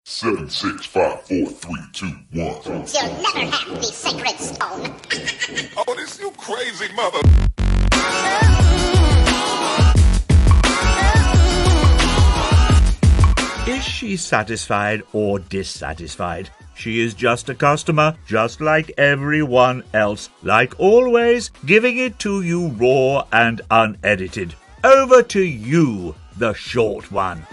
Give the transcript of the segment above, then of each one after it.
7, 6, 5, 4, 3, 2, 1. You'll never have the sacred stone. Oh, this you crazy mother. Is she satisfied or dissatisfied? She is just a customer, just like everyone else. Like always, giving it to you raw and unedited. Over to you, the short one.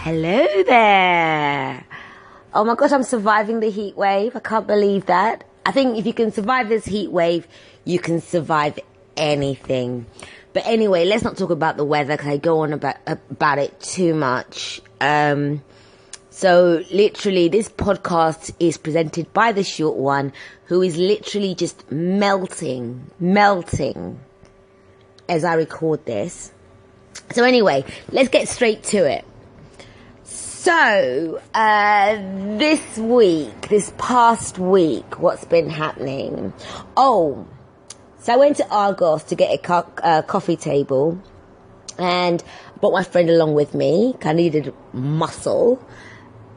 Hello there. Oh my gosh, I'm surviving the heat wave. I can't believe that. I think if you can survive this heat wave, you can survive anything. But anyway, let's not talk about the weather because I go on about it too much. So literally this podcast is presented by the short one, who is literally just melting as I record this. So anyway, let's get straight to it. So, this past week, what's been happening? Oh, so I went to Argos to get a coffee table and brought my friend along with me. I needed muscle.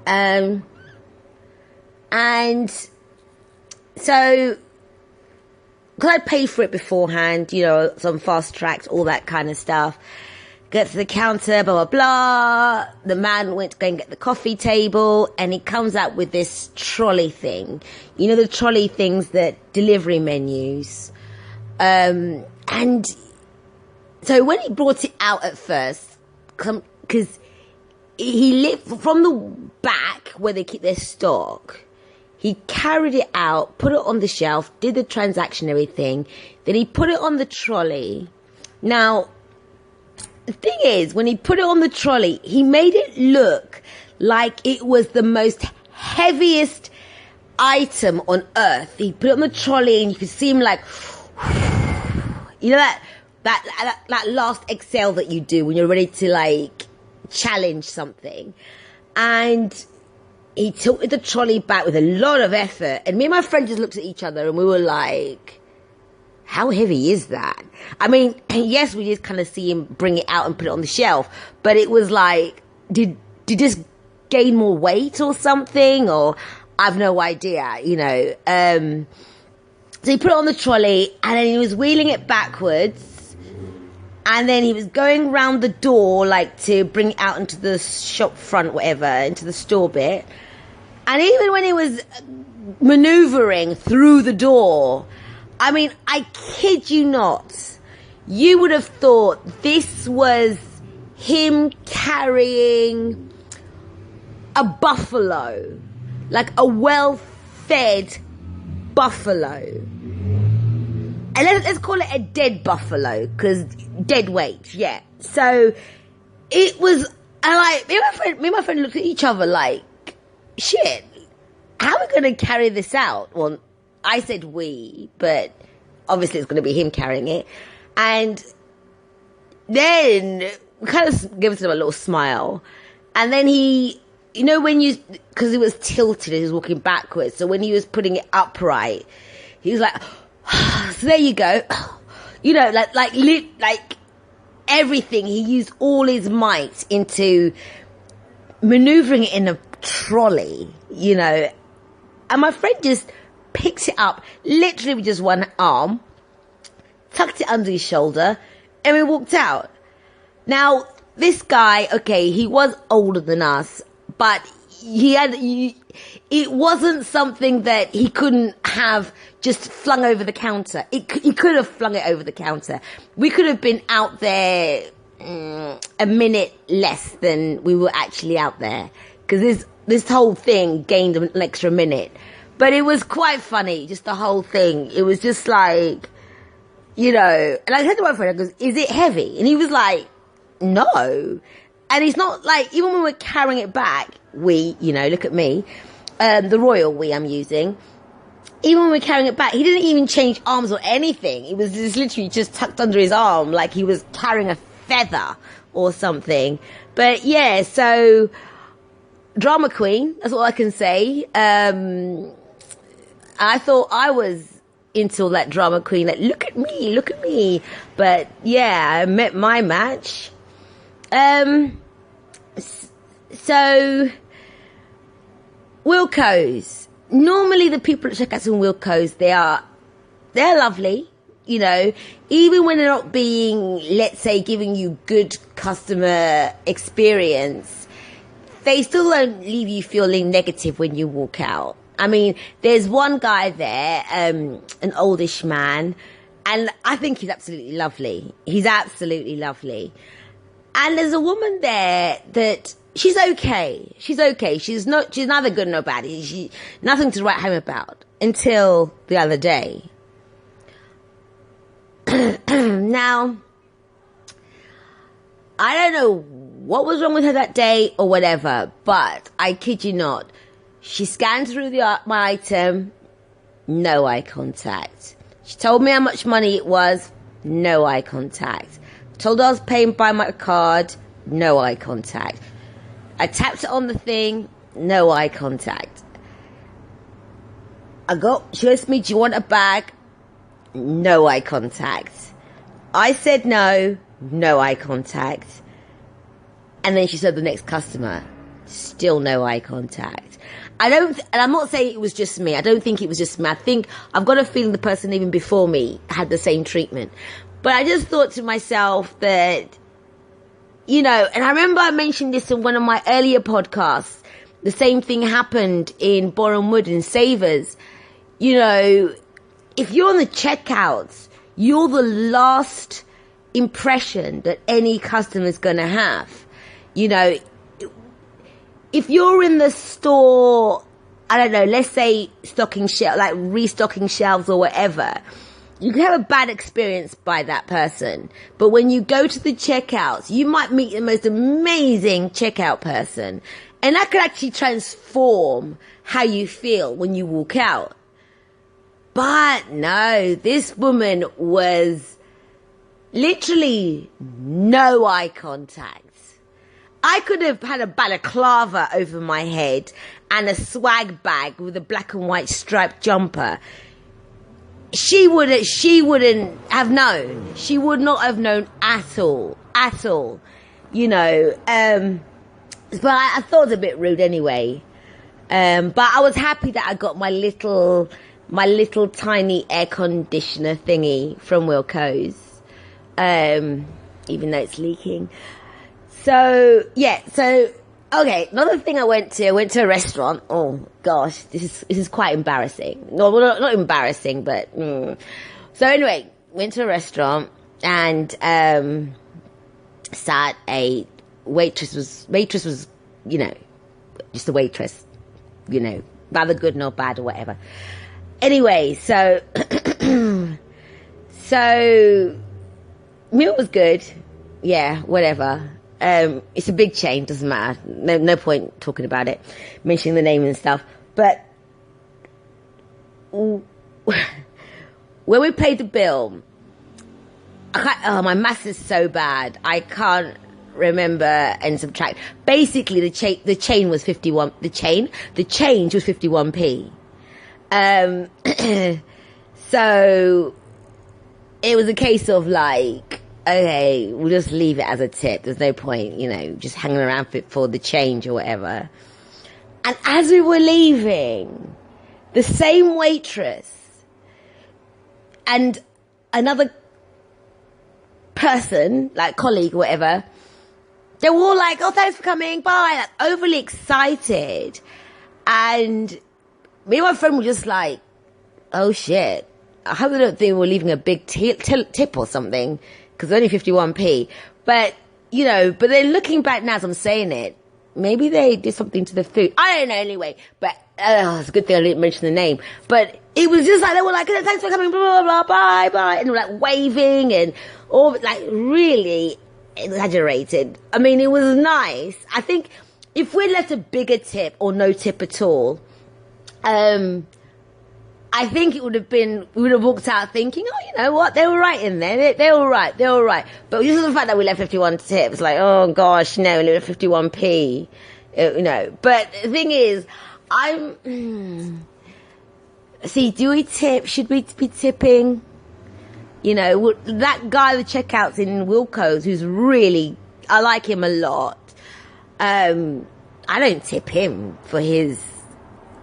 And so, because I'd paid for it beforehand, you know, some fast tracks, all that kind of stuff. Get to the counter, blah, blah, blah. The man went to go and get the coffee table, and he comes out with this trolley thing. You know, the trolley things that delivery men use. And so when he brought it out at first, because he lived from the back where they keep their stock, he carried it out, put it on the shelf, did the transaction, everything. Then he put it on the trolley. Now, the thing is, when he put it on the trolley, he made it look like it was the most heaviest item on earth. He put it on the trolley and you could see him like, you know that last exhale that you do when you're ready to like challenge something. And he took the trolley back with a lot of effort. And me and my friend just looked at each other and we were like, how heavy is that? I mean, yes, we just kind of see him bring it out and put it on the shelf, but it was like, did this gain more weight or something? Or I've no idea, you know. So he put it on the trolley and then he was wheeling it backwards and then he was going round the door like to bring it out into the shop front, whatever, into the store bit. And even when he was maneuvering through the door, I mean, I kid you not, you would have thought this was him carrying a buffalo, like a well-fed buffalo. And let's call it a dead buffalo, because dead weight, yeah. So it was, and like, me and my friend looked at each other like, shit, how are we going to carry this out? Well, I said we, but obviously it's going to be him carrying it. And then we kind of gave him a little smile. And then he, you know, because he was tilted, he was walking backwards. So when he was putting it upright, he was like, so there you go. You know, like everything. He used all his might into maneuvering it in a trolley, you know. And my friend just picked it up, literally with just one arm, tucked it under his shoulder, and we walked out. Now, this guy, okay, he was older than us, but it wasn't something that he couldn't have just flung over the counter. He could have flung it over the counter. We could have been out there a minute less than we were actually out there, because this whole thing gained an extra minute. But it was quite funny, just the whole thing. It was just like, you know, and I said to my friend, I goes, is it heavy? And he was like, no. And he's not like, even when we're carrying it back, you know, look at me, the royal we I'm using, even when we're carrying it back, he didn't even change arms or anything. It was just literally just tucked under his arm like he was carrying a feather or something. But yeah, so drama queen, that's all I can say. I thought I was into all that drama queen, like, look at me. But yeah, I met my match. So Wilko's. Normally the people at checkouts in Wilko's, they're lovely, you know, even when they're not being, let's say, giving you good customer experience, they still don't leave you feeling negative when you walk out. I mean, there's one guy there, an oldish man, and I think he's absolutely lovely. He's absolutely lovely. And there's a woman there that she's okay. She's neither good nor bad. Nothing to write home about until the other day. Now, I don't know what was wrong with her that day or whatever, but I kid you not, she scanned through my item, no eye contact. She told me how much money it was, no eye contact. Told her I was paying by my card, no eye contact. I tapped it on the thing, no eye contact. She asked me, do you want a bag? No eye contact. I said no eye contact. And then she said the next customer, still no eye contact. And I'm not saying it was just me. I don't think it was just me. I think I've got a feeling the person even before me had the same treatment. But I just thought to myself that, you know, and I remember I mentioned this in one of my earlier podcasts. The same thing happened in Boreham Wood in Savers. You know, if you're on the checkouts, you're the last impression that any customer's going to have. You know, if you're in the store, I don't know, let's say restocking shelves or whatever, you can have a bad experience by that person. But when you go to the checkouts, you might meet the most amazing checkout person. And that could actually transform how you feel when you walk out. But no, this woman was literally no eye contact. I could have had a balaclava over my head and a swag bag with a black and white striped jumper. She wouldn't have known. She would not have known at all. You know, but I thought it was a bit rude anyway. But I was happy that I got my little tiny air conditioner thingy from Wilko's, even though it's leaking. So okay, another thing I went to a restaurant. Oh gosh, this is quite embarrassing. No, well, not embarrassing, but so anyway, went to a restaurant and sat. A waitress was, you know, just a waitress, you know, neither good nor bad or whatever. Anyway, so meal was good. Yeah, whatever. It's a big chain, doesn't matter. No point talking about it, mentioning the name and stuff. But when we paid the bill, my maths is so bad. I can't remember and subtract. Basically, the chain was 51. The change was 51p. So it was a case of like, okay, we'll just leave it as a tip. There's no point, you know, just hanging around for the change or whatever. And as we were leaving, the same waitress and another person, like colleague or whatever, they were all like, oh, thanks for coming, bye, like overly excited. And me and my friend were just like, oh shit, I hope they don't think we're leaving a big tip or something, because only 51p. But, you know, but then looking back now as I'm saying it, maybe they did something to the food. I don't know anyway, but it's a good thing I didn't mention the name. But it was just like, they were like, thanks for coming, blah, blah, blah, bye. And they were like waving and all, like really exaggerated. I mean, it was nice. I think if we'd left a bigger tip or no tip at all, I think it would have been, we would have walked out thinking, oh, you know what, they were right in there, they were right. But just the fact that we left 51 tips, like, oh gosh, no, we left 51p, you know. But the thing is, See, do we tip? Should we be tipping? You know, that guy with checkouts in Wilco's, who's really, I like him a lot. I don't tip him for his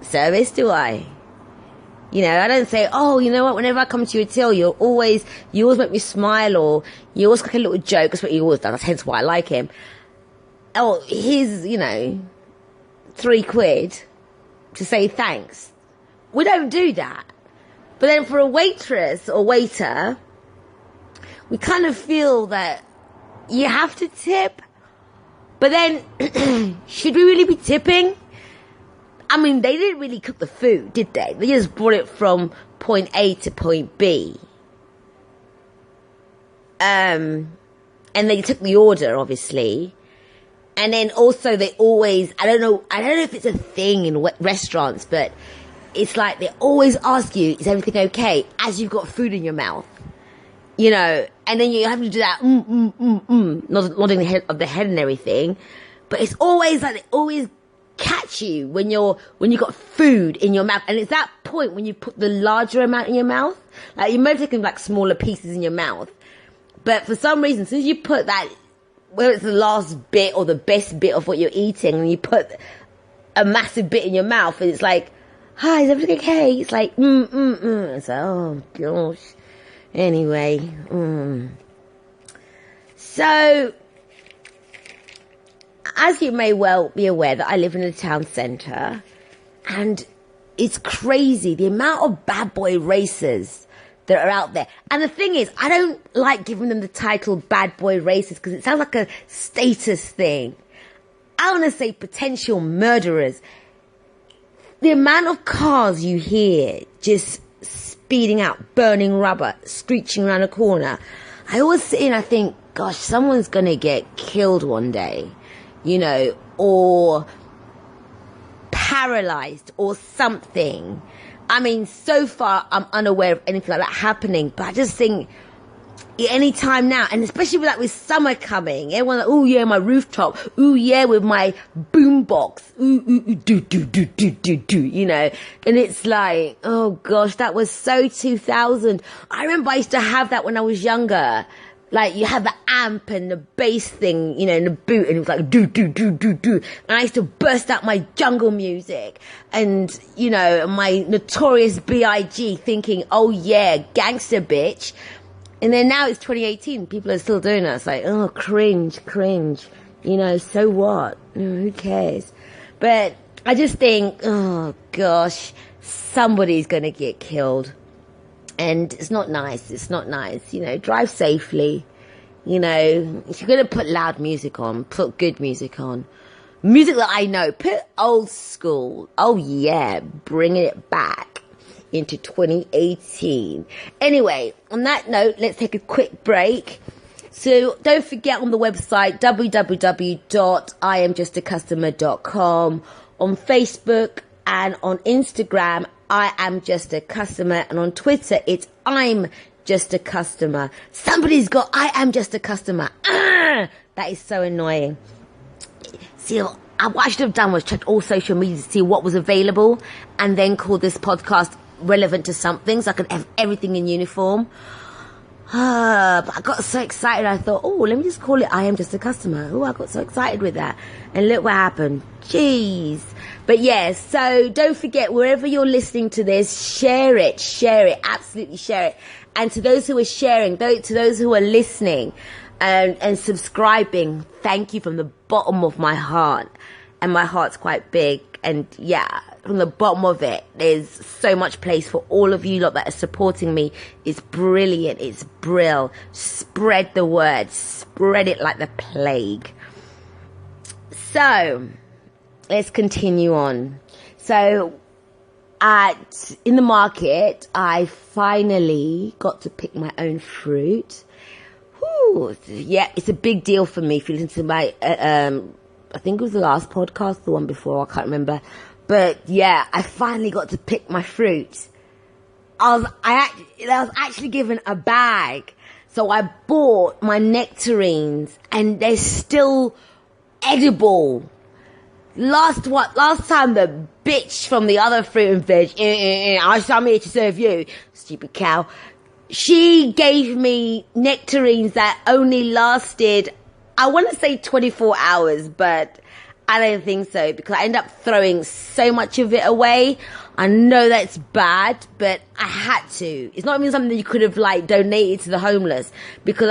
service, do I? You know, I don't say, oh, you know what, whenever I come to your till, you always make me smile, or you always crack a little joke. That's what he always does. That's hence why I like him. Oh, here's, you know, £3 to say thanks. We don't do that. But then for a waitress or waiter, we kind of feel that you have to tip. But then, should we really be tipping? I mean, they didn't really cook the food, did they? They just brought it from point A to point B. And they took the order, obviously. And then also they always, I don't know if it's a thing in restaurants, but it's like they always ask you, is everything okay? As you've got food in your mouth. You know, and then you have to do that, nodding the head and everything. But it's always like, they always catch you when you got food in your mouth. And it's that point when you put the larger amount in your mouth. Like, you might taking like smaller pieces in your mouth. But for some reason, as soon as you put that, whether it's the last bit or the best bit of what you're eating, and you put a massive bit in your mouth, and it's like, hi, is everything okay? It's like, It's like, oh gosh. Anyway, So, as you may well be aware, that I live in a town centre, and it's crazy the amount of bad boy racers that are out there. And the thing is, I don't like giving them the title bad boy racers because it sounds like a status thing. I want to say potential murderers. The amount of cars you hear just speeding out, burning rubber, screeching around a corner. I always sit and I think, gosh, someone's going to get killed one day, you know, or paralyzed or something. I mean, so far I'm unaware of anything like that happening, but I just think any time now, and especially with summer coming, everyone's like, oh yeah, my rooftop, ooh yeah, with my boombox, ooh, do, you know, and it's like, oh gosh, that was so 2000. I remember I used to have that when I was younger. Like, you had the amp and the bass thing, you know, in the boot, and it was like, do. And I used to burst out my jungle music and, you know, my Notorious B.I.G. thinking, oh yeah, gangster bitch. And then now it's 2018, people are still doing that. It's like, oh, cringe. You know, so what? Who cares? But I just think, oh gosh, somebody's going to get killed. And it's not nice. You know, drive safely. You know, if you're going to put loud music on, put good music on. Music that I know. Put old school. Oh yeah, bringing it back into 2018. Anyway, on that note, let's take a quick break. So don't forget, on the website, www.iamjustacustomer.com, on Facebook and on Instagram, I am just a customer, and on Twitter it's I'm just a customer. Somebody's got I am just a customer. That is so annoying. See, what I should have done was checked all social media to see what was available, and then call this podcast relevant to something, so I could have everything in uniform. But I got so excited, I thought, oh, let me just call it I am just a customer. Oh, I got so excited with that, and look what happened. Jeez. But yeah, so don't forget, wherever you're listening to this, share it, absolutely share it. And to those who are sharing, to those who are listening and subscribing, thank you from the bottom of my heart. And my heart's quite big, and yeah, from the bottom of it, there's so much place for all of you lot that are supporting me. It's brilliant, it's brill. Spread the word, spread it like the plague. So, let's continue on. So, in the market, I finally got to pick my own fruit. Whew, yeah, it's a big deal for me. If you listen to my, I think it was the last podcast, the one before, I can't remember. But yeah, I finally got to pick my fruit. I was actually given a bag. So I bought my nectarines, and they're still edible. Last time the bitch from the other fruit and veg, I'm here to serve you, stupid cow. She gave me nectarines that only lasted, I want to say 24 hours, but I don't think so, because I end up throwing so much of it away. I know that's bad, but I had to. It's not even something that you could have like donated to the homeless, because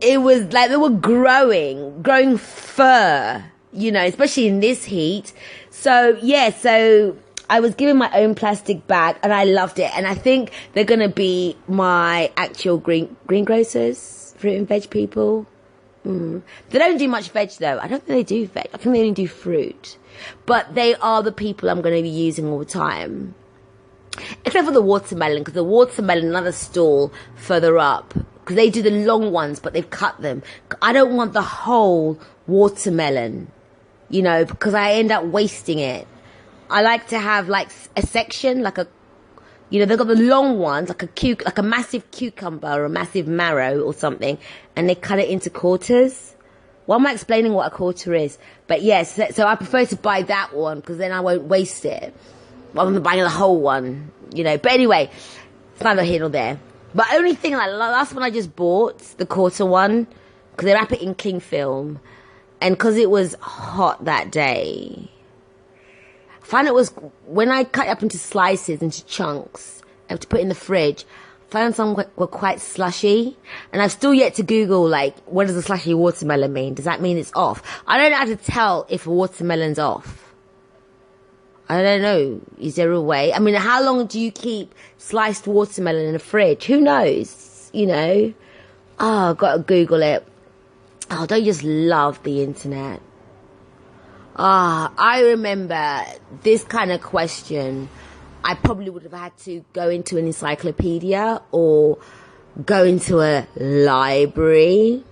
it was like they were growing fur, especially in this heat. So I was given my own plastic bag and I loved it. And I think they're going to be my actual greengrocers, fruit and veg people. They don't do much veg though. I don't think they do veg. I think they only do fruit. But they are the people I'm going to be using all the time. Except for the watermelon, because the watermelon, another stall further up, because they do the long ones, but they've cut them. I don't want the whole watermelon, because I end up wasting it. I like to have like a section, like they've got the long ones, like a massive cucumber or a massive marrow or something, and they cut it into quarters. Why am I explaining what a quarter is? But yes, so I prefer to buy that one, because then I won't waste it, rather than buying the whole one, But anyway, it's neither here nor there. But only thing, like last one I just bought, the quarter one, because they wrap it in cling film, and because it was hot that day, I found it was, when I cut it up into slices, into chunks, I have to put it in the fridge, I found some were quite slushy, and I've still yet to Google, like, what does a slushy watermelon mean? Does that mean it's off? I don't know how to tell if a watermelon's off. I don't know. Is there a way? I mean, how long do you keep sliced watermelon in the fridge? Who knows? Oh, I've got to Google it. Oh, don't you just love the internet? I remember this kind of question. I probably would have had to go into an encyclopedia or go into a library.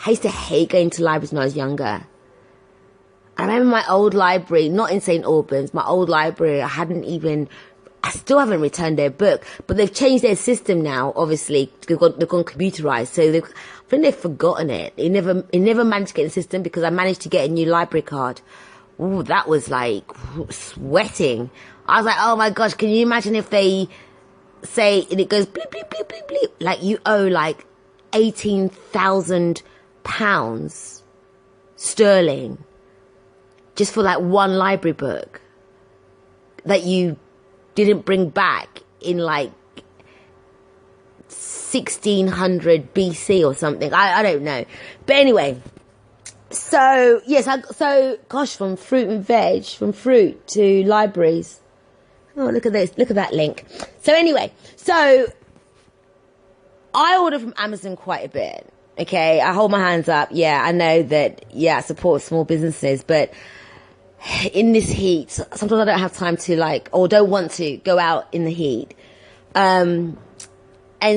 I used to hate going to libraries when I was younger. I remember my old library, not in St. Albans, my old library, I still haven't returned their book, but they've changed their system now, obviously. They've gone computerized, so I think they've forgotten it. It never managed to get in the system, because I managed to get a new library card. Ooh, that was like sweating. I was like, oh my gosh, can you imagine if they say, and it goes bleep, bleep, bleep, bleep, bleep, like you owe like £18,000 sterling just for that one library book that you didn't bring back in like 1600 BC or something. I don't know. But anyway, so yes, from fruit and veg, from fruit to libraries. Oh, look at this. Look at that link. So anyway, so I order from Amazon quite a bit. Okay, I hold my hands up. Yeah, I know that, I support small businesses, but in this heat, sometimes I don't have time to or don't want to go out in the heat. And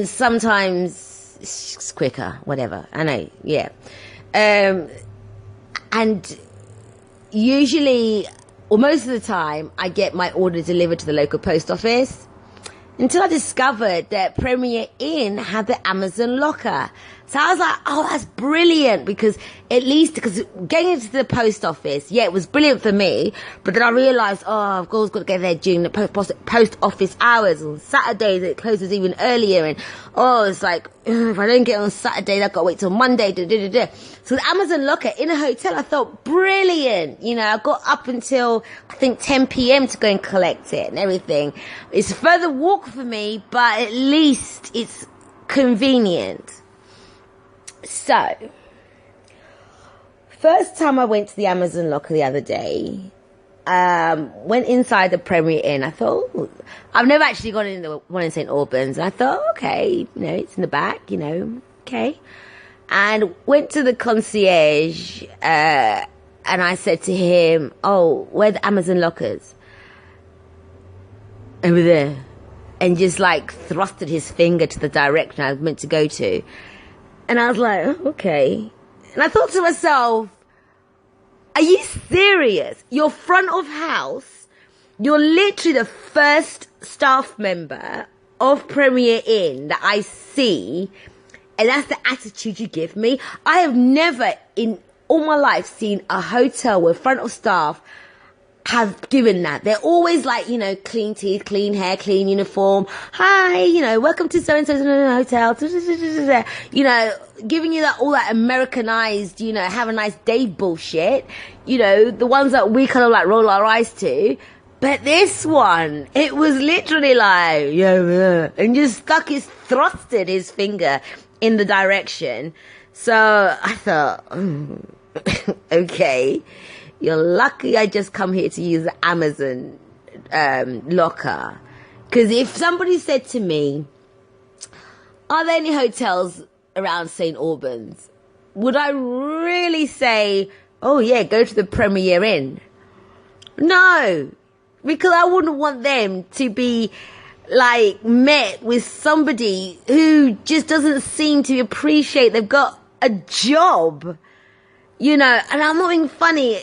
sometimes it's quicker, whatever. I know, yeah. And usually, or most of the time, I get my order delivered to the local post office, until I discovered that Premier Inn had the Amazon locker. So I was like, oh, that's brilliant, because getting into the post office, it was brilliant for me, but then I realised, I've always got to get there during the post office hours. On Saturdays it closes even earlier, and it's like, if I don't get on Saturday, I've got to wait till Monday. So the Amazon locker in a hotel, I thought, brilliant. I got up until, I think, 10 p.m. to go and collect it and everything. It's a further walk for me, but at least it's convenient. So, first time I went to the Amazon locker the other day, went inside the Premier Inn. I thought, I've never actually gone in the one in St. Albans. And I thought, okay, it's in the back, okay. And went to the concierge, and I said to him, where are the Amazon lockers? Over there. And just thrusted his finger to the direction I was meant to go to. And I was like, okay. And I thought to myself, are you serious? You're front of house. You're literally the first staff member of Premier Inn that I see. And that's the attitude you give me. I have never in all my life seen a hotel where front of staff have given that. They're always like, clean teeth, clean hair, clean uniform. Hi, welcome to so-and-so's hotel. Giving you all that Americanized, have a nice day bullshit. The ones that we kind of like roll our eyes to. But this one, it was literally like, and just thrusted his finger in the direction. So I thought, okay, you're lucky I just come here to use the Amazon locker. Because if somebody said to me, are there any hotels around St. Albans? Would I really say, oh yeah, go to the Premier Inn? No, because I wouldn't want them to be like met with somebody who just doesn't seem to appreciate they've got a job, and I'm not being funny.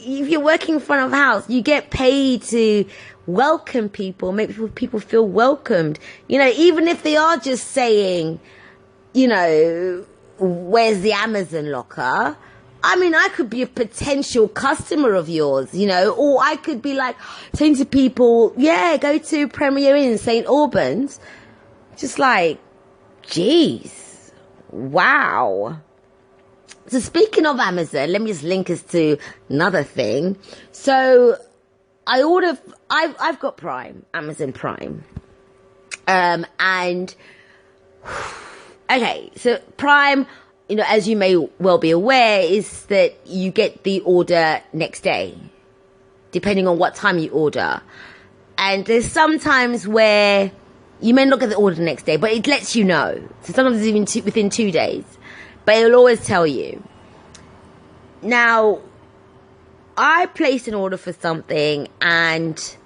If you're working in front of house, you get paid to welcome people, make people feel welcomed, even if they are just saying, where's the Amazon locker? I mean, I could be a potential customer of yours, or I could be like saying to people, yeah, go to Premier Inn, St. Albans. Just like, geez, wow. So speaking of Amazon, let me just link us to another thing. So I've got Prime, Amazon Prime. And, okay, so Prime, as you may well be aware, is that you get the order next day, depending on what time you order. And there's some times where you may not get the order the next day, but it lets you know. So sometimes it's even within 2 days. But it'll always tell you. Now, I placed an order for something and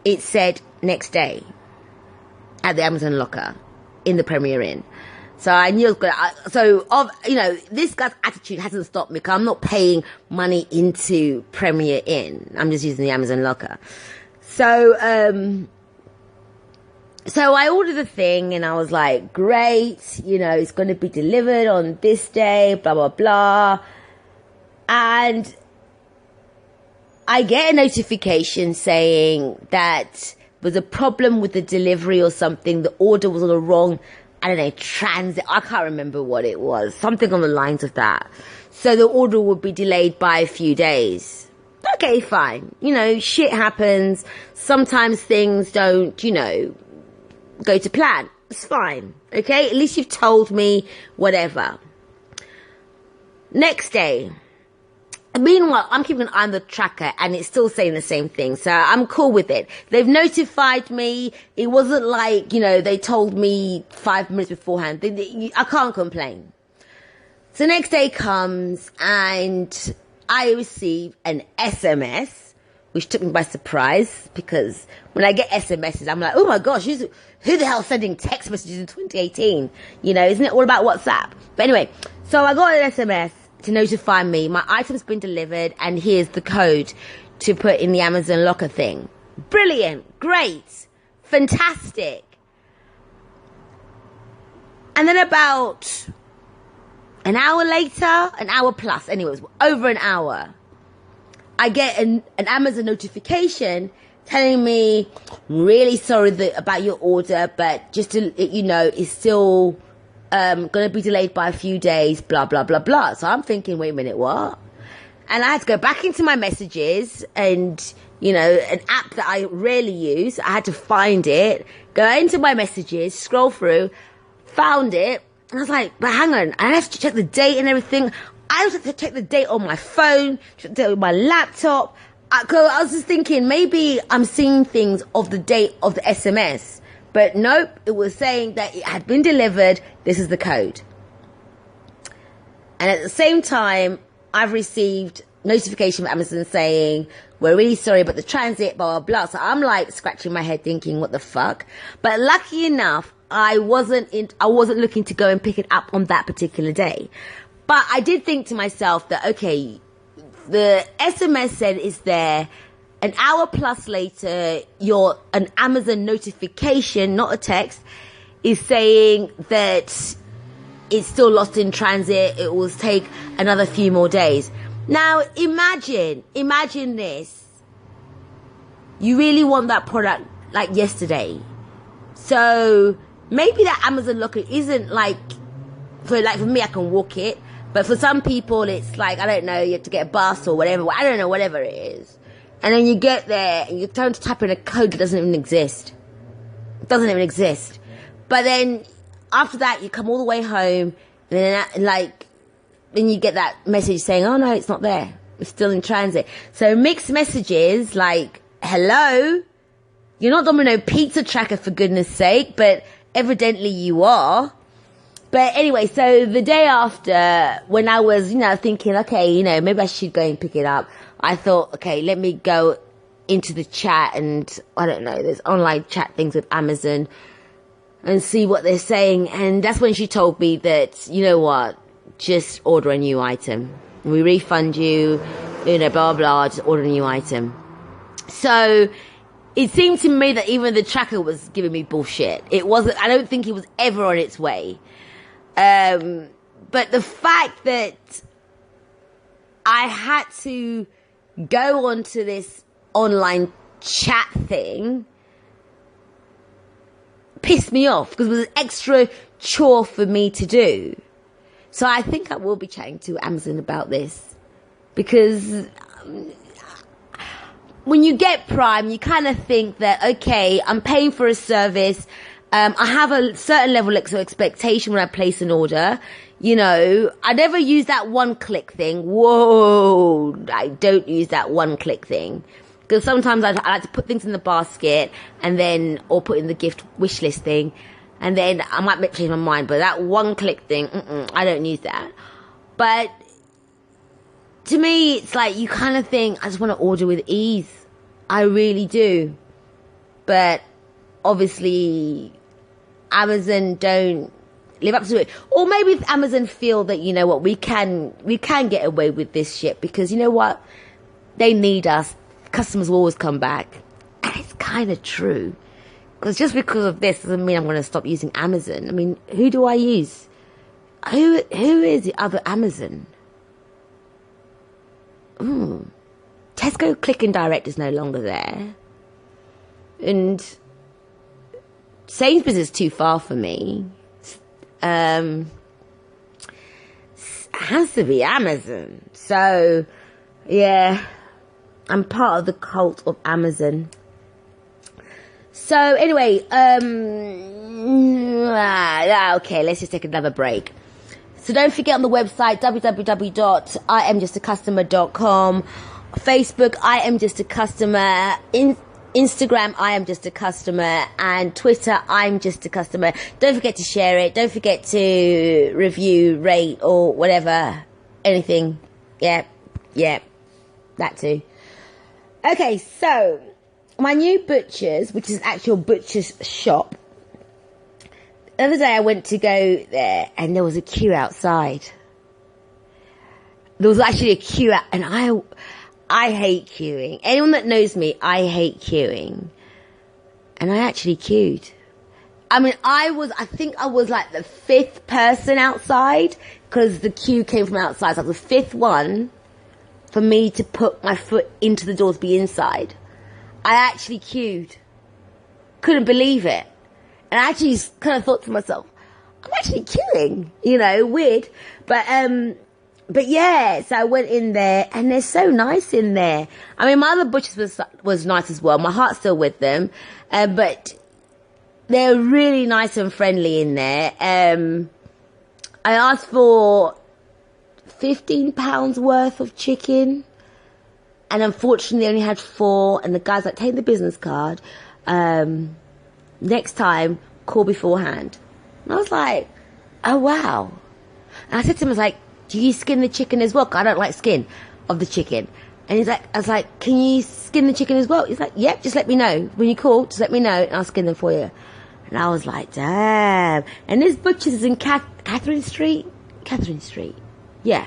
it said next day at the Amazon locker in the Premier Inn. So I knew it was going to, this guy's attitude hasn't stopped me because I'm not paying money into Premier Inn. I'm just using the Amazon locker. So I ordered the thing and I was like, great, it's going to be delivered on this day, blah, blah, blah. And I get a notification saying that there's a problem with the delivery or something. The order was on the wrong, transit. I can't remember what it was. Something on the lines of that. So the order would be delayed by a few days. Okay, fine. Shit happens. Sometimes things don't, go to plan. It's fine. Okay? At least you've told me whatever. Next day. Meanwhile, I'm keeping an eye on the tracker and it's still saying the same thing. So I'm cool with it. They've notified me. It wasn't like, they told me 5 minutes beforehand. I can't complain. So next day comes and I receive an SMS, which took me by surprise because when I get SMSs, I'm like, oh my gosh, who the hell is sending text messages in 2018? Isn't it all about WhatsApp? But anyway, so I got an SMS to notify me my item's been delivered and here's the code to put in the Amazon locker thing. Brilliant, great, fantastic. And then about an hour later, an hour plus, anyway, it was over an hour, I get an Amazon notification telling me, really sorry about your order, but just to let you know, it's still going to be delayed by a few days, blah, blah, blah, blah. So I'm thinking, wait a minute, what? And I had to go back into my messages and, an app that I rarely use. I had to find it, go into my messages, scroll through, found it. And I was like, but hang on, I have to check the date and everything. I also have to check the date on my phone, check the date on my laptop. I was just thinking, maybe I'm seeing things of the date of the SMS. But nope, it was saying that it had been delivered. This is the code. And at the same time, I've received notification from Amazon saying, we're really sorry about the transit, blah, blah, blah. So I'm like scratching my head thinking, what the fuck? But lucky enough, I wasn't looking to go and pick it up on that particular day. But I did think to myself that, okay, the SMS said it's there. An hour plus later, an Amazon notification, not a text, is saying that it's still lost in transit. It will take another few more days. Now, imagine this. You really want that product like yesterday. So maybe that Amazon locker isn't like for me, I can walk it. But for some people, it's like, I don't know, you have to get a bus or whatever. I don't know, whatever it is. And then you get there and you're trying to type in a code that doesn't even exist. It doesn't even exist. But then after that, you come all the way home and then you get that message saying, oh no, it's not there. It's still in transit. So mixed messages like, hello, you're not Domino Pizza Tracker for goodness sake, but evidently you are. But anyway, so the day after, when I was, thinking, okay, maybe I should go and pick it up, I thought, okay, let me go into the chat and, I don't know, there's online chat things with Amazon and see what they're saying. And that's when she told me that, you know what, just order a new item. We refund you, blah, blah, blah, just order a new item. So it seemed to me that even the tracker was giving me bullshit. I don't think it was ever on its way. But the fact that I had to go onto this online chat thing pissed me off because it was an extra chore for me to do. So I think I will be chatting to Amazon about this because when you get Prime, you kind of think that, okay, I'm paying for a service. I have a certain level of expectation when I place an order. I never use that one-click thing. Whoa, I don't use that one-click thing. Because sometimes I like to put things in the basket or put in the gift wish list thing. And then I might change my mind. But that one-click thing, I don't use that. But to me, it's like you kind of think, I just want to order with ease. I really do. But obviously Amazon don't live up to it. Or maybe Amazon feel that, you know what, we can get away with this shit because you know what? They need us. Customers will always come back. And it's kind of true. Because just because of this doesn't mean I'm going to stop using Amazon. I mean, who do I use? Who is the other Amazon? Tesco Click and Direct is no longer there. And Sainsbury's is too far for me. It has to be Amazon. So, yeah, I'm part of the cult of Amazon. So, anyway, okay, let's just take another break. So don't forget on the website, www.iamjustacustomer.com, Facebook, I am just a customer, Instagram, I am just a customer, and Twitter, I'm just a customer. Don't forget to share it. Don't forget to review, rate, or whatever. Anything. Yeah, that too. Okay, so my new butcher's, which is an actual butcher's shop. The other day I went to go there and there was a queue outside. There was actually a queue out, and I hate queuing. Anyone that knows me, I hate queuing. And I actually queued. I mean, I think I was like the fifth person outside because the queue came from outside. So I was the fifth one for me to put my foot into the door to be inside. I actually queued. Couldn't believe it. And I actually kind of thought to myself, I'm actually queuing. Weird. But yeah, so I went in there and they're so nice in there. I mean, my other butchers was nice as well. My heart's still with them. But they're really nice and friendly in there. I asked for £15 worth of chicken. And unfortunately, I only had 4. And the guy's like, take the business card. Next time, call beforehand. And I was like, oh, wow. And I said to him, I was like, do you skin the chicken as well? 'Cause I don't like skin of the chicken. And I was like, can you skin the chicken as well? He's like, yep, just let me know. When you call, just let me know and I'll skin them for you. And I was like, damn. And this butcher's is in Catherine Street? Catherine Street. Yeah.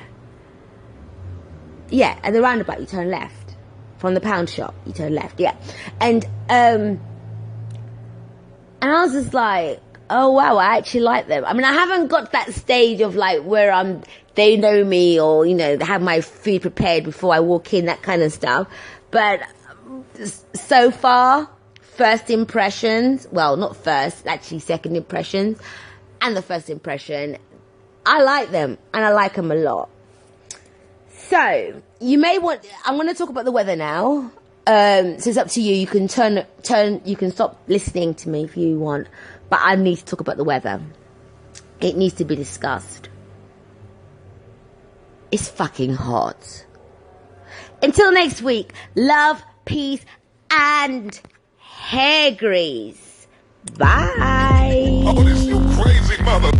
Yeah, at the roundabout, you turn left. From the pound shop, you turn left, yeah. And I was just like, oh wow, I actually like them. I mean, I haven't got that stage of like where they know me, or you know, they have my food prepared before I walk in, that kind of stuff. But so far, first impressions, well, not first, actually second impressions, and the first impression, I like them, and I like them a lot. So you may want. I'm going to talk about the weather now. So it's up to you. You can turn. You can stop listening to me if you want, but I need to talk about the weather. It needs to be discussed. It's fucking hot. Until next week, love, peace, and hair grease. Bye. Oh, this you crazy mother.